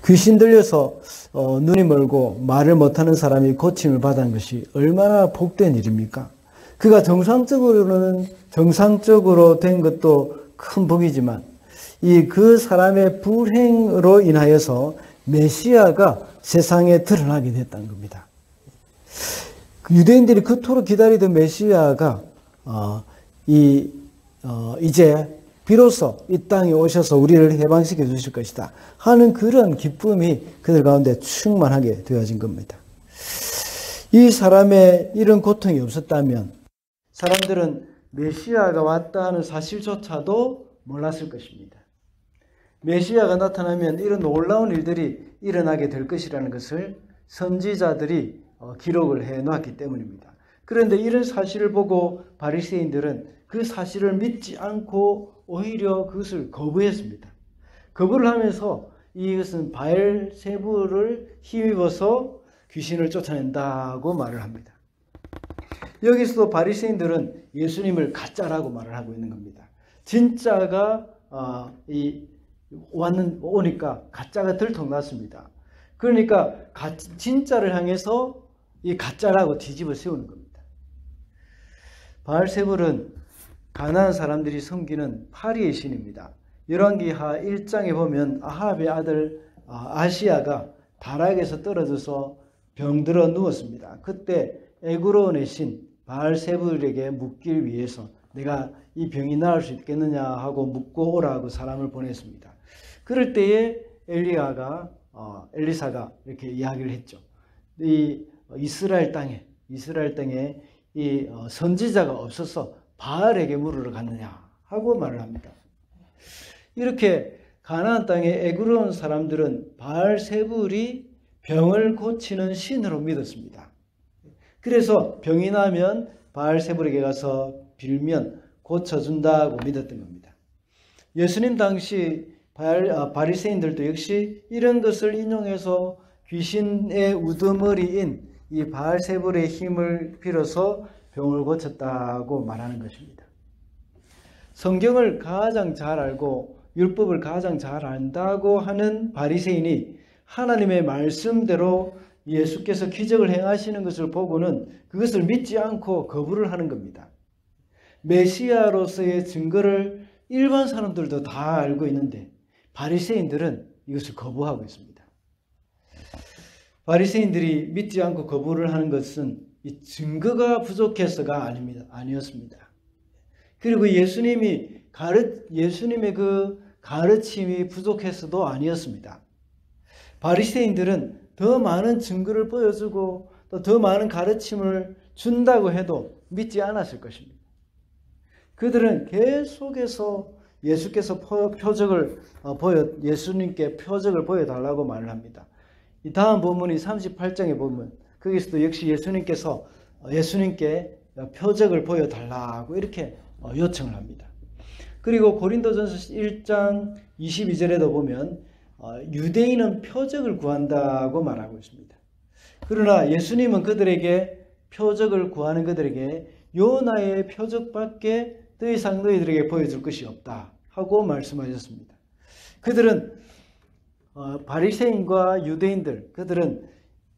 귀신 들려서 눈이 멀고 말을 못하는 사람이 고침을 받은 것이 얼마나 복된 일입니까? 그가 정상적으로 된 것도 큰 복이지만 그 사람의 불행으로 인하여서 메시아가 세상에 드러나게 됐다는 겁니다. 유대인들이 그토록 기다리던 메시아가 이제 비로소 이 땅에 오셔서 우리를 해방시켜 주실 것이다 하는 그런 기쁨이 그들 가운데 충만하게 되어진 겁니다. 이 사람의 이런 고통이 없었다면 사람들은 메시아가 왔다 하는 사실조차도 몰랐을 것입니다. 메시아가 나타나면 이런 놀라운 일들이 일어나게 될 것이라는 것을 선지자들이 기록을 해놨기 때문입니다. 그런데 이런 사실을 보고 바리새인들은 그 사실을 믿지 않고 오히려 그것을 거부했습니다. 거부를 하면서 이것은 바엘세불을 힘입어서 귀신을 쫓아낸다고 말을 합니다. 여기서도 바리새인들은 예수님을 가짜라고 말을 하고 있는 겁니다. 진짜가 오니까 가짜가 들통났습니다. 그러니까 진짜를 향해서 이 가짜라고 뒤집어 세우는 겁니다. 바알세불은 가나안 사람들이 섬기는 파리의 신입니다. 열왕기하 1장에 보면 아합의 아들 아시야가 다락에서 떨어져서 병들어 누웠습니다. 그때 에그론의 신 바알세불에게 묻길 위해서 내가 이 병이 나을 수 있겠느냐 하고 묻고 오라고 사람을 보냈습니다. 그럴 때에 엘리사가 이렇게 이야기를 했죠. 이 이스라엘 땅에 이 선지자가 없어서 바알에게 물으러 갔느냐 하고 말을 합니다. 이렇게 가나안 땅의 에그론 사람들은 바알세불이 병을 고치는 신으로 믿었습니다. 그래서 병이 나면 바알세불에게 가서 빌면 고쳐준다고 믿었던 겁니다. 예수님 당시 바리새인들도 역시 이런 것을 인용해서 귀신의 우두머리인 이 바알세불의 힘을 빌어서 병을 고쳤다고 말하는 것입니다. 성경을 가장 잘 알고 율법을 가장 잘 안다고 하는 바리새인이 하나님의 말씀대로 예수께서 기적을 행하시는 것을 보고는 그것을 믿지 않고 거부를 하는 겁니다. 메시아로서의 증거를 일반 사람들도 다 알고 있는데 바리새인들은 이것을 거부하고 있습니다. 바리새인들이 믿지 않고 거부를 하는 것은 이 증거가 부족해서가 아니었습니다. 그리고 예수님의 그 가르침이 부족해서도 아니었습니다. 바리새인들은 더 많은 증거를 보여주고 또 더 많은 가르침을 준다고 해도 믿지 않았을 것입니다. 그들은 계속해서 예수님께 표적을 보여달라고 말을 합니다. 이 다음 본문이 38장에 보면 거기서도 역시 예수님께 표적을 보여달라고 이렇게 요청을 합니다. 그리고 고린도전서 1장 22절에도 보면 유대인은 표적을 구한다고 말하고 있습니다. 그러나 예수님은 표적을 구하는 그들에게 요나의 표적밖에 더 이상 너희들에게 보여줄 것이 없다 하고 말씀하셨습니다. 그들은 바리새인과 유대인들, 그들은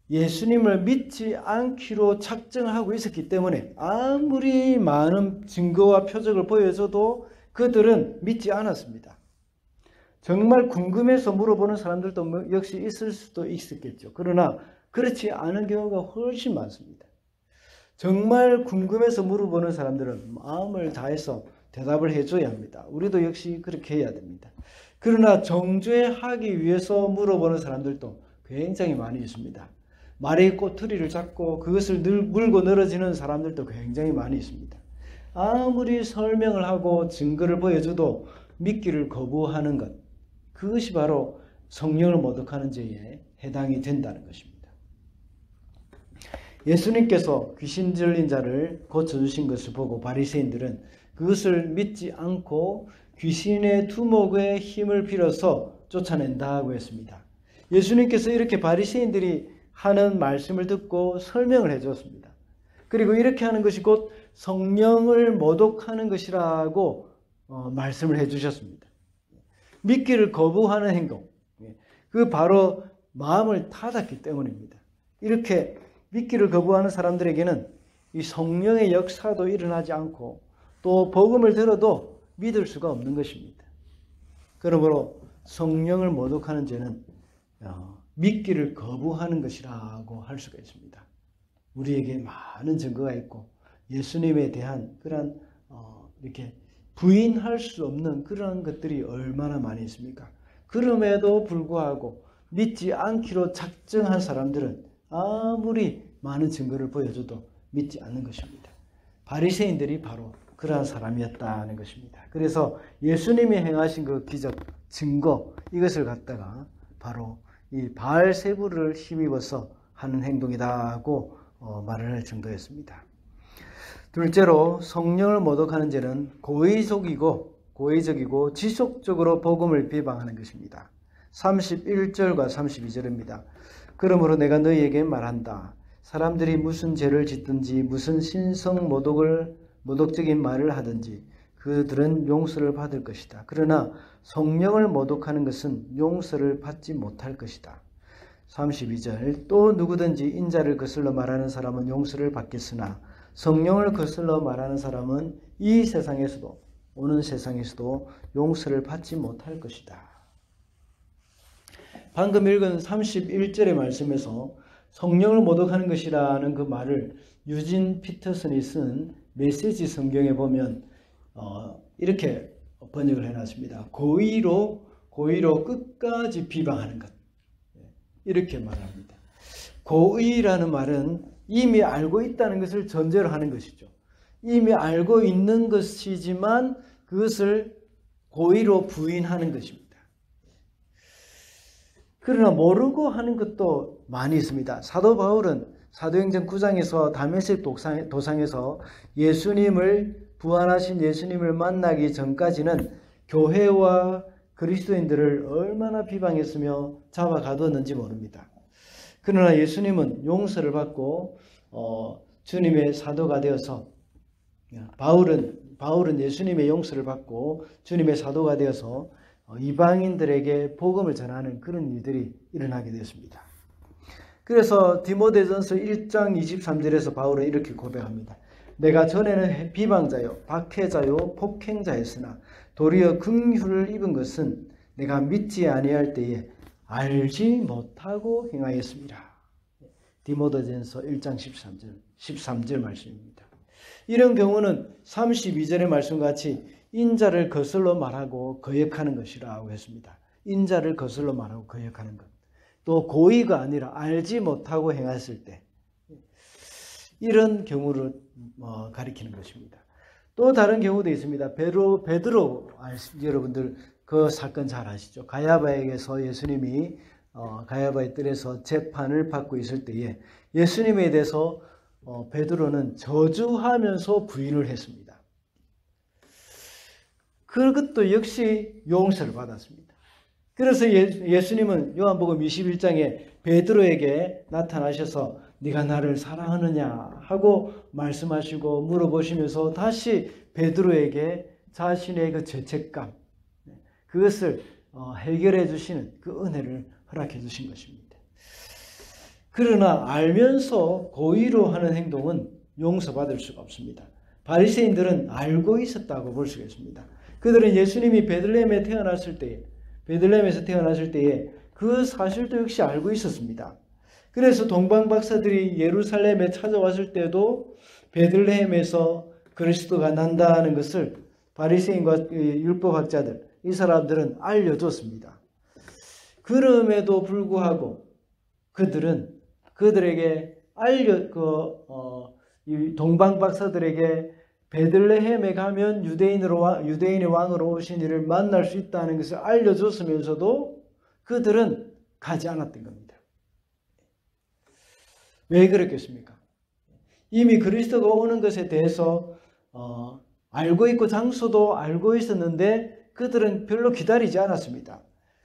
예수님을 믿지 않기로 작정하고 있었기 때문에 아무리 많은 증거와 표적을 보여줘도 그들은 믿지 않았습니다. 정말 궁금해서 물어보는 사람들도 역시 있을 수도 있었겠죠. 그러나 그렇지 않은 경우가 훨씬 많습니다. 정말 궁금해서 물어보는 사람들은 마음을 다해서 대답을 해줘야 합니다. 우리도 역시 그렇게 해야 됩니다. 그러나 정죄하기 위해서 물어보는 사람들도 굉장히 많이 있습니다. 말의 꼬투리를 잡고 그것을 물고 늘어지는 사람들도 굉장히 많이 있습니다. 아무리 설명을 하고 증거를 보여줘도 믿기를 거부하는 것, 그것이 바로 성령을 모독하는 죄에 해당이 된다는 것입니다. 예수님께서 귀신 들린 자를 고쳐주신 것을 보고 바리새인들은 그것을 믿지 않고 귀신의 두목의 힘을 빌어서 쫓아낸다고 했습니다. 예수님께서 이렇게 바리새인들이 하는 말씀을 듣고 설명을 해주었습니다. 그리고 이렇게 하는 것이 곧 성령을 모독하는 것이라고 말씀을 해주셨습니다. 믿기를 거부하는 행동, 그 바로 마음을 닫았기 때문입니다. 이렇게 믿기를 거부하는 사람들에게는 이 성령의 역사도 일어나지 않고 또 복음을 들어도 믿을 수가 없는 것입니다. 그러므로 성령을 모독하는 죄는 믿기를 거부하는 것이라고 할 수가 있습니다. 우리에게 많은 증거가 있고 예수님에 대한 그런 이렇게 부인할 수 없는 그런 것들이 얼마나 많이 있습니까? 그럼에도 불구하고 믿지 않기로 작정한 사람들은 아무리 많은 증거를 보여줘도 믿지 않는 것입니다. 바리새인들이 바로 그러한 사람이었다는 것입니다. 그래서 예수님이 행하신 그 기적, 증거 이것을 갖다가 바로 이 바알세부를 힘입어서 하는 행동이다고 말을 할 정도였습니다. 둘째로 성령을 모독하는 죄는 고의적이고 지속적으로 복음을 비방하는 것입니다. 31절과 32절입니다. 그러므로 내가 너희에게 말한다. 사람들이 무슨 죄를 짓든지 무슨 신성 모독적인 말을 하든지 그들은 용서를 받을 것이다. 그러나 성령을 모독하는 것은 용서를 받지 못할 것이다. 32절 또 누구든지 인자를 거슬러 말하는 사람은 용서를 받겠으나 성령을 거슬러 말하는 사람은 이 세상에서도 오는 세상에서도 용서를 받지 못할 것이다. 방금 읽은 31절의 말씀에서 성령을 모독하는 것이라는 그 말을 유진 피터슨이 쓴 메시지 성경에 보면 이렇게 번역을 해놨습니다. 고의로 끝까지 비방하는 것. 이렇게 말합니다. 고의라는 말은 이미 알고 있다는 것을 전제로 하는 것이죠. 이미 알고 있는 것이지만 그것을 고의로 부인하는 것입니다. 그러나 모르고 하는 것도 많이 있습니다. 사도 바울은 사도행전 9장에서 다메섹 도상에서 부활하신 예수님을 만나기 전까지는 교회와 그리스도인들을 얼마나 비방했으며 잡아가뒀는지 모릅니다. 그러나 예수님은 용서를 받고 주님의 사도가 되어서 바울은 예수님의 용서를 받고 주님의 사도가 되어서 이방인들에게 복음을 전하는 그런 일들이 일어나게 되었습니다. 그래서 디모데전서 1장 23절에서 바울은 이렇게 고백합니다. 내가 전에는 비방자요 박해자요 폭행자였으나 도리어 긍휼을 입은 것은 내가 믿지 아니할 때에 알지 못하고 행하였습니다. 디모데전서 1장 13절 말씀입니다. 이런 경우는 32절의 말씀같이 인자를 거슬러 말하고 거역하는 것이라고 했습니다. 인자를 거슬러 말하고 거역하는 것. 또 고의가 아니라 알지 못하고 행했을 때 이런 경우를 가리키는 것입니다. 또 다른 경우도 있습니다. 베드로 여러분들 그 사건 잘 아시죠? 가야바에게서 예수님이 가야바의 뜰에서 재판을 받고 있을 때에 예수님에 대해서 베드로는 저주하면서 부인을 했습니다. 그것도 역시 용서를 받았습니다. 그래서 예수님은 요한복음 21장에 베드로에게 나타나셔서 네가 나를 사랑하느냐 하고 말씀하시고 물어보시면서 다시 베드로에게 자신의 그 죄책감 그것을 해결해 주시는 그 은혜를 허락해 주신 것입니다. 그러나 알면서 고의로 하는 행동은 용서받을 수가 없습니다. 바리새인들은 알고 있었다고 볼 수가 있습니다. 그들은 예수님이 베들레헴에서 태어났을 때에 그 사실도 역시 알고 있었습니다. 그래서 동방박사들이 예루살렘에 찾아왔을 때도 베들레헴에서 그리스도가 난다는 것을 바리새인과 율법학자들 이 사람들은 알려줬습니다. 그럼에도 불구하고 그들에게 동방박사들에게 베들레헴에 가면 유대인의 왕으로 오신 이를 만날 수 있다는 것을 알려줬으면서도 그들은 가지 않았던 겁니다. 왜 그랬겠습니까? 이미 그리스도가 오는 것에 대해서 알고 있고 장소도 알고 있었는데 그들은 별로 기다리지 않았습니다.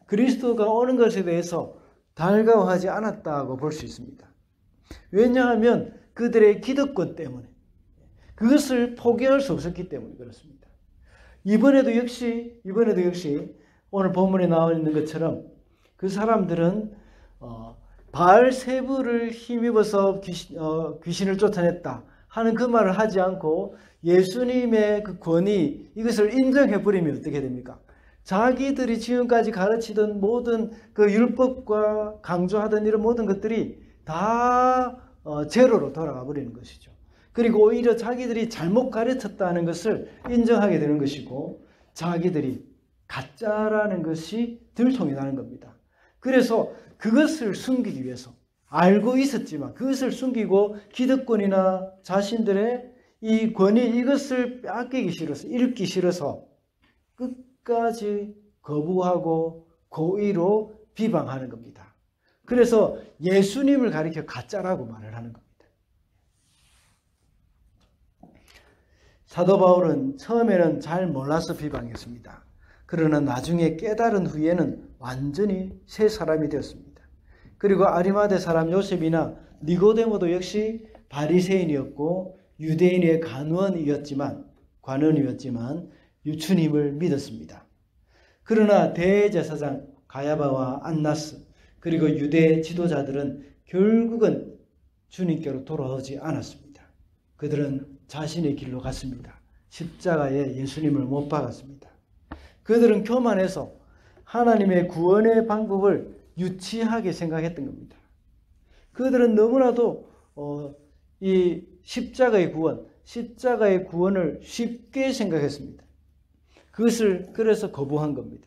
그리스도가 오는 것에 대해서 달가워하지 않았다고 볼 수 있습니다. 왜냐하면 그들의 기득권 때문에 그것을 포기할 수 없었기 때문에 그렇습니다. 이번에도 역시 오늘 본문에 나와 있는 것처럼 그 사람들은 바알세부를 힘입어서 귀신을 쫓아냈다 하는 그 말을 하지 않고 예수님의 그 권위, 이것을 인정해버리면 어떻게 됩니까? 자기들이 지금까지 가르치던 모든 그 율법과 강조하던 이런 모든 것들이 다 제로로 돌아가 버리는 것이죠. 그리고 오히려 자기들이 잘못 가르쳤다는 것을 인정하게 되는 것이고, 자기들이 가짜라는 것이 들통이 나는 겁니다. 그래서 그것을 숨기기 위해서 알고 있었지만 그것을 숨기고 기득권이나 자신들의 이 권위, 이것을 빼앗기기 싫어서, 잃기 싫어서 끝까지 거부하고 고의로 비방하는 겁니다. 그래서 예수님을 가리켜 가짜라고 말을 하는 겁니다. 사도 바울은 처음에는 잘 몰라서 비방했습니다. 그러나 나중에 깨달은 후에는 완전히 새 사람이 되었습니다. 그리고 아리마대 사람 요셉이나 니고데모도 역시 바리새인이었고 유대인의 관원이었지만 주님을 믿었습니다. 그러나 대제사장 가야바와 안나스 그리고 유대 지도자들은 결국은 주님께로 돌아오지 않았습니다. 그들은 자신의 길로 갔습니다. 십자가에 예수님을 못 박았습니다. 그들은 교만해서 하나님의 구원의 방법을 유치하게 생각했던 겁니다. 그들은 너무나도 이 십자가의 구원을 쉽게 생각했습니다. 그것을 그래서 거부한 겁니다.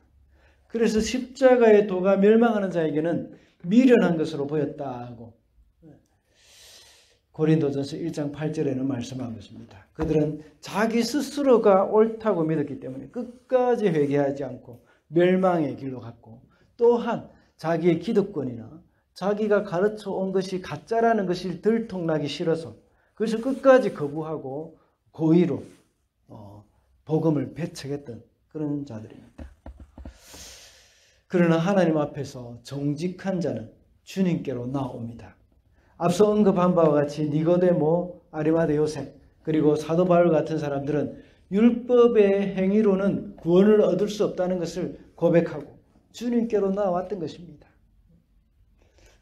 그래서 십자가의 도가 멸망하는 자에게는 미련한 것으로 보였다고 고린도전서 1장 8절에는 말씀하고 있습니다. 그들은 자기 스스로가 옳다고 믿었기 때문에 끝까지 회개하지 않고 멸망의 길로 갔고, 또한 자기의 기득권이나 자기가 가르쳐 온 것이 가짜라는 것이 들통나기 싫어서 그것을 끝까지 거부하고 고의로 복음을 배척했던 그런 자들입니다. 그러나 하나님 앞에서 정직한 자는 주님께로 나옵니다. 앞서 언급한 바와 같이 니고데모, 아리마대 요셉, 그리고 사도 바울 같은 사람들은 율법의 행위로는 구원을 얻을 수 없다는 것을 고백하고 주님께로 나왔던 것입니다.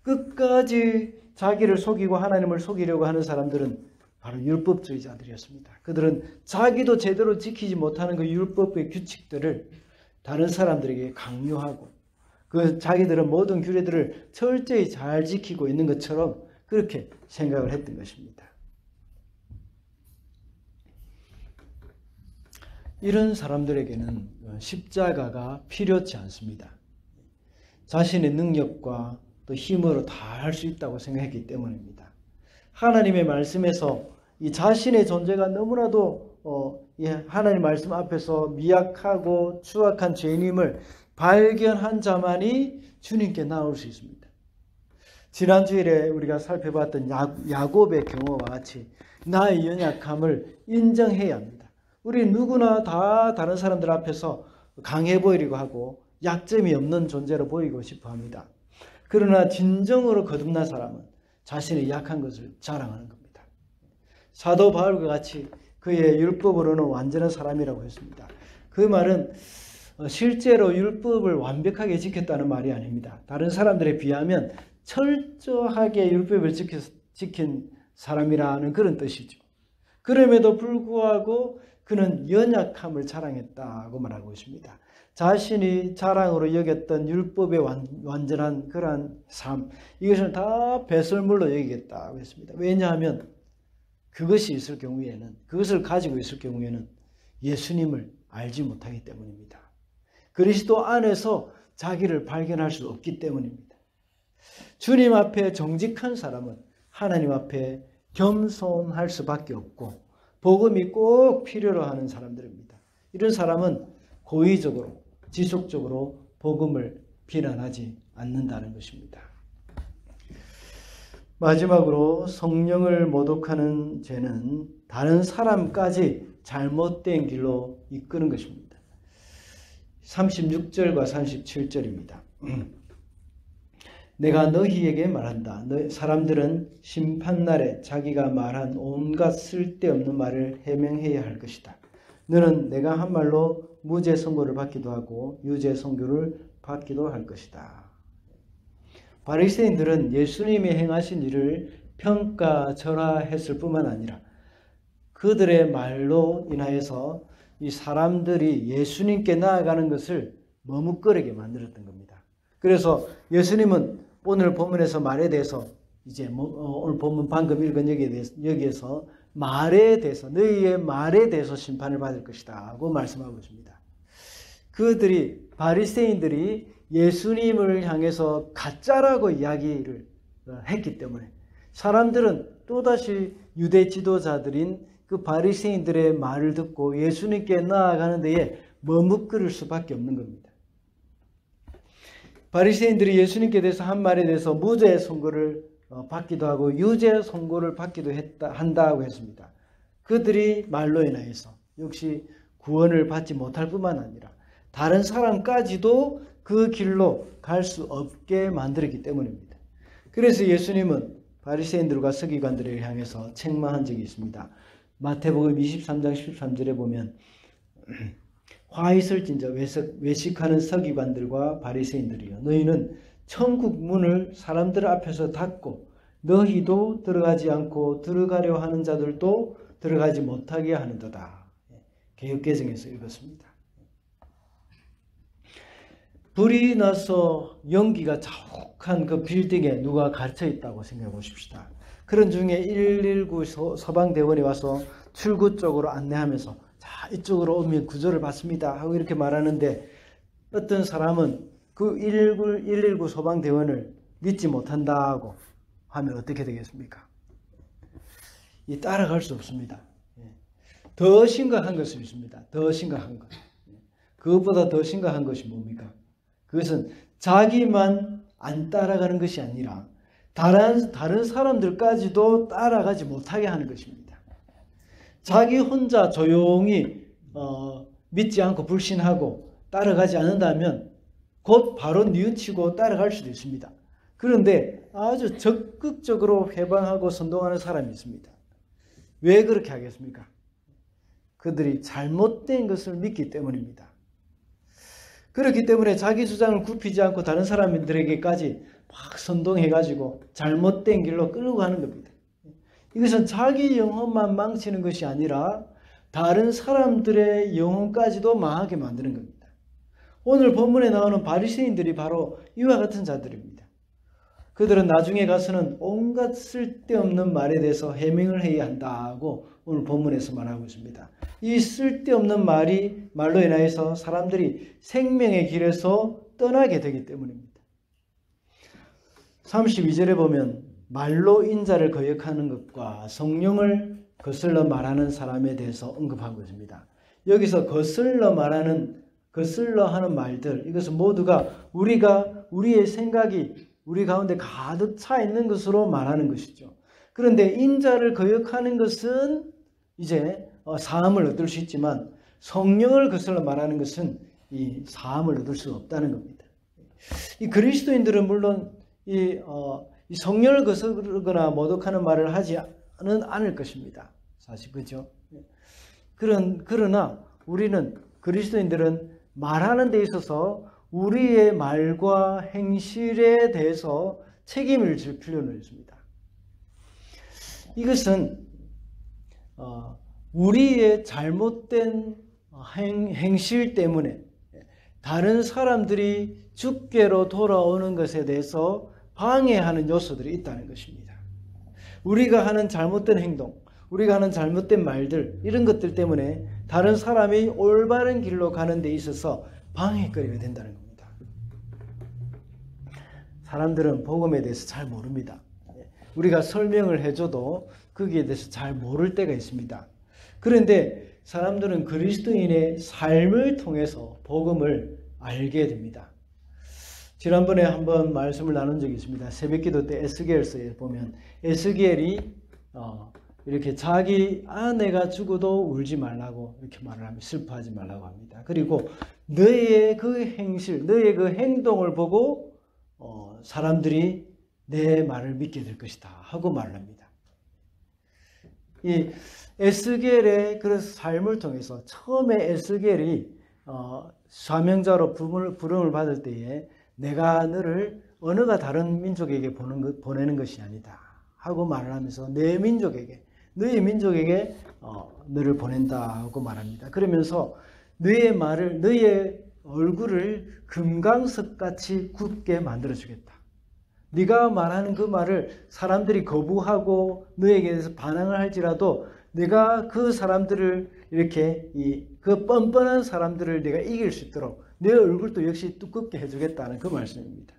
끝까지 자기를 속이고 하나님을 속이려고 하는 사람들은 바로 율법주의자들이었습니다. 그들은 자기도 제대로 지키지 못하는 그 율법의 규칙들을 다른 사람들에게 강요하고 자기들은 모든 규례들을 철저히 잘 지키고 있는 것처럼 그렇게 생각을 했던 것입니다. 이런 사람들에게는 십자가가 필요치 않습니다. 자신의 능력과 또 힘으로 다 할 수 있다고 생각했기 때문입니다. 하나님의 말씀에서 이 자신의 존재가 너무나도 하나님 말씀 앞에서 미약하고 추악한 죄인임을 발견한 자만이 주님께 나올 수 있습니다. 지난 주일에 우리가 살펴봤던 야곱의 경우와 같이 나의 연약함을 인정해야 합니다. 우리 누구나 다 다른 사람들 앞에서 강해 보이려고 하고 약점이 없는 존재로 보이고 싶어 합니다. 그러나 진정으로 거듭난 사람은 자신의 약한 것을 자랑하는 겁니다. 사도 바울과 같이 그의 율법으로는 완전한 사람이라고 했습니다. 그 말은 실제로 율법을 완벽하게 지켰다는 말이 아닙니다. 다른 사람들에 비하면 철저하게 율법을 지킨 사람이라는 그런 뜻이죠. 그럼에도 불구하고 그는 연약함을 자랑했다고 말하고 있습니다. 자신이 자랑으로 여겼던 율법의 완전한 그러한 삶, 이것을 다 배설물로 여기겠다고 했습니다. 왜냐하면 그것을 가지고 있을 경우에는 예수님을 알지 못하기 때문입니다. 그리스도 안에서 자기를 발견할 수 없기 때문입니다. 주님 앞에 정직한 사람은 하나님 앞에 겸손할 수밖에 없고 복음이 꼭 필요로 하는 사람들입니다. 이런 사람은 고의적으로 지속적으로 복음을 비난하지 않는다는 것입니다. 마지막으로 성령을 모독하는 죄는 다른 사람까지 잘못된 길로 이끄는 것입니다. 36절과 37절입니다. 내가 너희에게 말한다. 사람들은 심판날에 자기가 말한 온갖 쓸데없는 말을 해명해야 할 것이다. 너는 내가 한 말로 무죄 선고를 받기도 하고 유죄 선고를 받기도 할 것이다. 바리새인들은 예수님이 행하신 일을 평가절하했을 뿐만 아니라 그들의 말로 인하여서 이 사람들이 예수님께 나아가는 것을 머뭇거리게 만들었던 겁니다. 그래서 예수님은 오늘 본문에서 말에 대해서 이제 오늘 본문 방금 읽은 여기에서 말에 대해서 너희의 말에 대해서 심판을 받을 것이다 하고 말씀하고 있습니다. 바리새인들이 예수님을 향해서 가짜라고 이야기를 했기 때문에 사람들은 또다시 유대 지도자들인 그 바리새인들의 말을 듣고 예수님께 나아가는 데에 머뭇거릴 수밖에 없는 겁니다. 바리새인들이 예수님께 대해서 한 말에 대해서 무죄 선고를 받기도 하고 유죄 선고를 받기도 한다고 했습니다. 그들이 말로 인하여서 역시 구원을 받지 못할 뿐만 아니라 다른 사람까지도 그 길로 갈 수 없게 만들었기 때문입니다. 그래서 예수님은 바리새인들과 서기관들을 향해서 책망한 적이 있습니다. 마태복음 23장 13절에 보면 화 있을진저 외식하는 서기관들과 바리새인들이여 너희는 천국 문을 사람들 앞에서 닫고 너희도 들어가지 않고 들어가려 하는 자들도 들어가지 못하게 하는도다. 개역개정에서 읽었습니다. 불이 나서 연기가 자욱한 그 빌딩에 누가 갇혀 있다고 생각해 보십시다. 그런 중에 119 소방대원이 와서 출구 쪽으로 안내하면서 자 이쪽으로 오면 구조를 받습니다 하고 이렇게 말하는데 어떤 사람은 그 119 소방대원을 믿지 못한다고 하면 어떻게 되겠습니까? 따라갈 수 없습니다. 더 심각한 것이 있습니다. 더 심각한 것. 그것보다 더 심각한 것이 뭡니까? 그것은 자기만 안 따라가는 것이 아니라 다른 사람들까지도 따라가지 못하게 하는 것입니다. 자기 혼자 조용히 믿지 않고 불신하고 따라가지 않는다면 곧 바로 뉘우치고 따라갈 수도 있습니다. 그런데 아주 적극적으로 회방하고 선동하는 사람이 있습니다. 왜 그렇게 하겠습니까? 그들이 잘못된 것을 믿기 때문입니다. 그렇기 때문에 자기 주장을 굽히지 않고 다른 사람들에게까지 막 선동해가지고 잘못된 길로 끌고 가는 겁니다. 이것은 자기 영혼만 망치는 것이 아니라 다른 사람들의 영혼까지도 망하게 만드는 겁니다. 오늘 본문에 나오는 바리새인들이 바로 이와 같은 자들입니다. 그들은 나중에 가서는 온갖 쓸데없는 말에 대해서 해명을 해야 한다고 오늘 본문에서 말하고 있습니다. 이 쓸데없는 말로 인하여서 사람들이 생명의 길에서 떠나게 되기 때문입니다. 32절에 보면 말로 인자를 거역하는 것과 성령을 거슬러 말하는 사람에 대해서 언급하고 있습니다. 여기서 거슬러 하는 말들, 이것은 모두가 우리의 생각이 우리 가운데 가득 차 있는 것으로 말하는 것이죠. 그런데 인자를 거역하는 것은 이제 사함을 얻을 수 있지만 성령을 거슬러 말하는 것은 이 사함을 얻을 수 없다는 겁니다. 이 그리스도인들은 물론 이 성령을 거스르거나 모독하는 말을 하지는 않을 것입니다. 사실 그죠? 그러나 우리는 그리스도인들은 말하는 데 있어서 우리의 말과 행실에 대해서 책임을 질 필요는 있습니다. 이것은 우리의 잘못된 행실 때문에 다른 사람들이 주께로 돌아오는 것에 대해서 방해하는 요소들이 있다는 것입니다. 우리가 하는 잘못된 행동, 우리가 하는 잘못된 말들, 이런 것들 때문에 다른 사람이 올바른 길로 가는 데 있어서 방해거리가 된다는 겁니다. 사람들은 복음에 대해서 잘 모릅니다. 우리가 설명을 해줘도 거기에 대해서 잘 모를 때가 있습니다. 그런데 사람들은 그리스도인의 삶을 통해서 복음을 알게 됩니다. 지난번에 한번 말씀을 나눈 적이 있습니다. 새벽기도 때 에스겔서에 보면 에스겔이 이렇게 자기 아내가 죽어도 울지 말라고 이렇게 말을 하면 슬퍼하지 말라고 합니다. 그리고 너의 그 행실, 너의 그 행동을 보고 사람들이 내 말을 믿게 될 것이다 하고 말을 합니다. 이 에스겔의 그 삶을 통해서 처음에 에스겔이 사명자로 부름을 받을 때에 내가 너를 언어가 다른 민족에게 보내는 것이 아니다 하고 말을 하면서 내 민족에게, 너의 민족에게 너를 보낸다 하고 말합니다. 그러면서 너의 말을, 너의 얼굴을 금강석같이 굳게 만들어주겠다. 네가 말하는 그 말을 사람들이 거부하고 너에게 대해서 반항을 할지라도 네가 그 사람들을 이렇게 그 뻔뻔한 사람들을 내가 이길 수 있도록 내 얼굴도 역시 두껍게 해주겠다는 그 말씀입니다.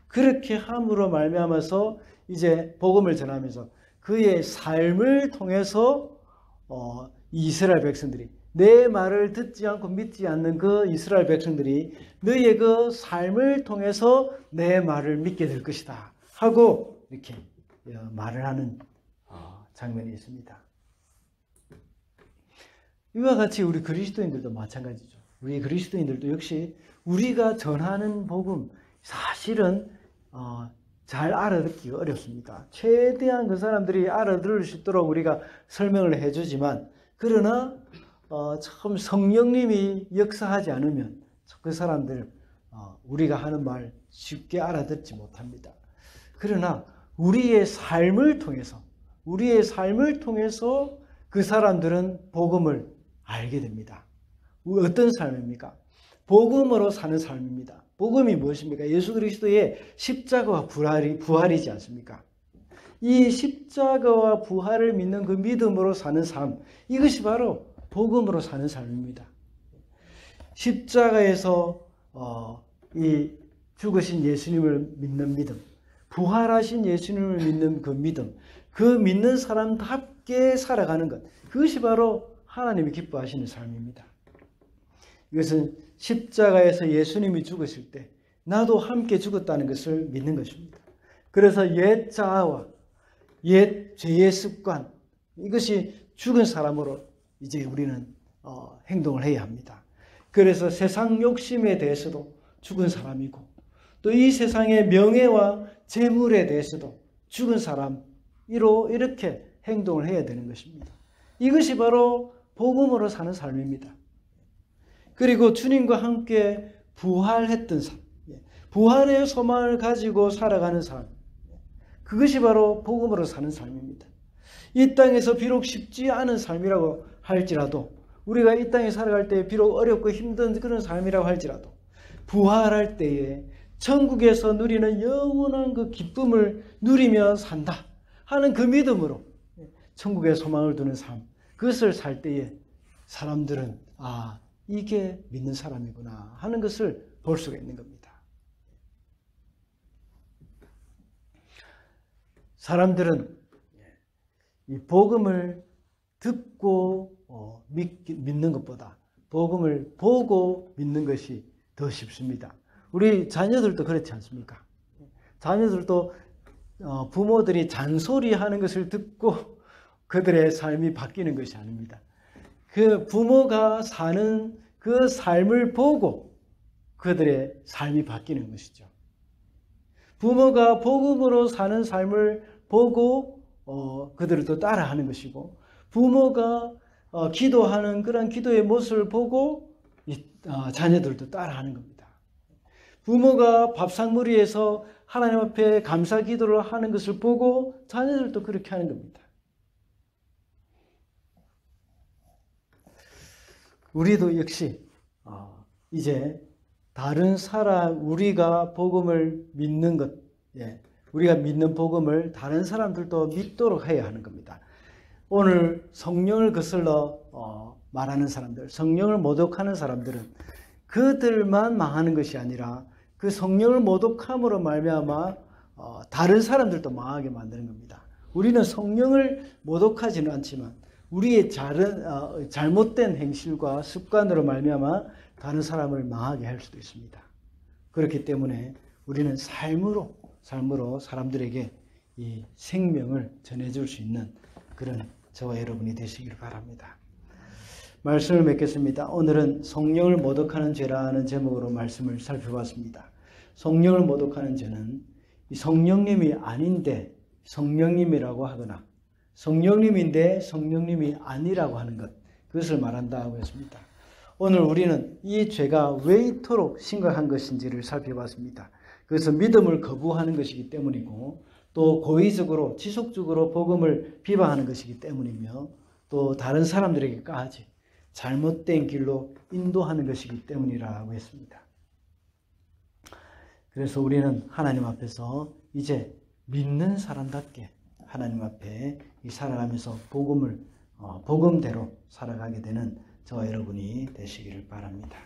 그렇게 함으로 말미암아서 이제 복음을 전하면서 그의 삶을 통해서 이스라엘 백성들이, 내 말을 듣지 않고 믿지 않는 그 이스라엘 백성들이 너의 그 삶을 통해서 내 말을 믿게 될 것이다 하고 이렇게 말을 하는 장면이 있습니다. 이와 같이 우리 그리스도인들도 마찬가지죠. 우리 그리스도인들도 역시 우리가 전하는 복음 사실은 잘 알아듣기가 어렵습니다. 최대한 그 사람들이 알아들을 수 있도록 우리가 설명을 해주지만, 그러나 참 성령님이 역사하지 않으면 그 사람들 우리가 하는 말 쉽게 알아듣지 못합니다. 그러나 우리의 삶을 통해서 그 사람들은 복음을 알게 됩니다. 어떤 삶입니까? 복음으로 사는 삶입니다. 복음이 무엇입니까? 예수 그리스도의 십자가와 부활이지 않습니까? 이 십자가와 부활을 믿는 그 믿음으로 사는 삶, 이것이 바로 복음으로 사는 삶입니다. 십자가에서 이 죽으신 예수님을 믿는 믿음, 부활하신 예수님을 믿는 그 믿음, 그 믿는 사람답게 살아가는 것, 그것이 바로 하나님이 기뻐하시는 삶입니다. 이것은 십자가에서 예수님이 죽으실 때 나도 함께 죽었다는 것을 믿는 것입니다. 그래서 옛 자아와 옛 죄의 습관, 이것이 죽은 사람으로 이제 우리는 행동을 해야 합니다. 그래서 세상 욕심에 대해서도 죽은 사람이고, 또 이 세상의 명예와 재물에 대해서도 죽은 사람으로 이렇게 행동을 해야 되는 것입니다. 이것이 바로 복음으로 사는 삶입니다. 그리고 주님과 함께 부활했던 삶, 부활의 소망을 가지고 살아가는 삶, 그것이 바로 복음으로 사는 삶입니다. 이 땅에서 비록 쉽지 않은 삶이라고 할지라도, 우리가 이 땅에 살아갈 때 비록 어렵고 힘든 그런 삶이라고 할지라도, 부활할 때에 천국에서 누리는 영원한 그 기쁨을 누리며 산다 하는 그 믿음으로 천국에 소망을 두는 삶, 그것을 살 때에 사람들은 이게 믿는 사람이구나 하는 것을 볼 수가 있는 겁니다. 사람들은 이 복음을 듣고 믿는 것보다 복음을 보고 믿는 것이 더 쉽습니다. 우리 자녀들도 그렇지 않습니까? 자녀들도 부모들이 잔소리하는 것을 듣고 그들의 삶이 바뀌는 것이 아닙니다. 그 부모가 사는 그 삶을 보고 그들의 삶이 바뀌는 것이죠. 부모가 복음으로 사는 삶을 보고 그들을 또 따라하는 것이고, 부모가 기도하는 그런 기도의 모습을 보고 자녀들도 따라하는 겁니다. 부모가 밥상머리에서 하나님 앞에 감사 기도를 하는 것을 보고 자녀들도 그렇게 하는 겁니다. 우리도 역시 이제 다른 사람, 우리가 복음을 믿는 것, 우리가 믿는 복음을 다른 사람들도 믿도록 해야 하는 겁니다. 오늘 성령을 거슬러 말하는 사람들, 성령을 모독하는 사람들은 그들만 망하는 것이 아니라 그 성령을 모독함으로 말미암아 다른 사람들도 망하게 만드는 겁니다. 우리는 성령을 모독하지는 않지만 우리의 잘못된 행실과 습관으로 말미암아 다른 사람을 망하게 할 수도 있습니다. 그렇기 때문에 우리는 삶으로 사람들에게 이 생명을 전해줄 수 있는 그런 저와 여러분이 되시길 바랍니다. 말씀을 맺겠습니다. 오늘은 성령을 모독하는 죄라는 제목으로 말씀을 살펴봤습니다. 성령을 모독하는 죄는 성령님이 아닌데 성령님이라고 하거나 성령님인데 성령님이 아니라고 하는 것, 그것을 말한다고 했습니다. 오늘 우리는 이 죄가 왜 이토록 심각한 것인지를 살펴봤습니다. 그래서 믿음을 거부하는 것이기 때문이고 또 고의적으로 지속적으로 복음을 비방하는 것이기 때문이며 또 다른 사람들에게까지 잘못된 길로 인도하는 것이기 때문이라고 했습니다. 그래서 우리는 하나님 앞에서 이제 믿는 사람답게 하나님 앞에 살아가면서 복음대로 살아가게 되는 저와 여러분이 되시기를 바랍니다.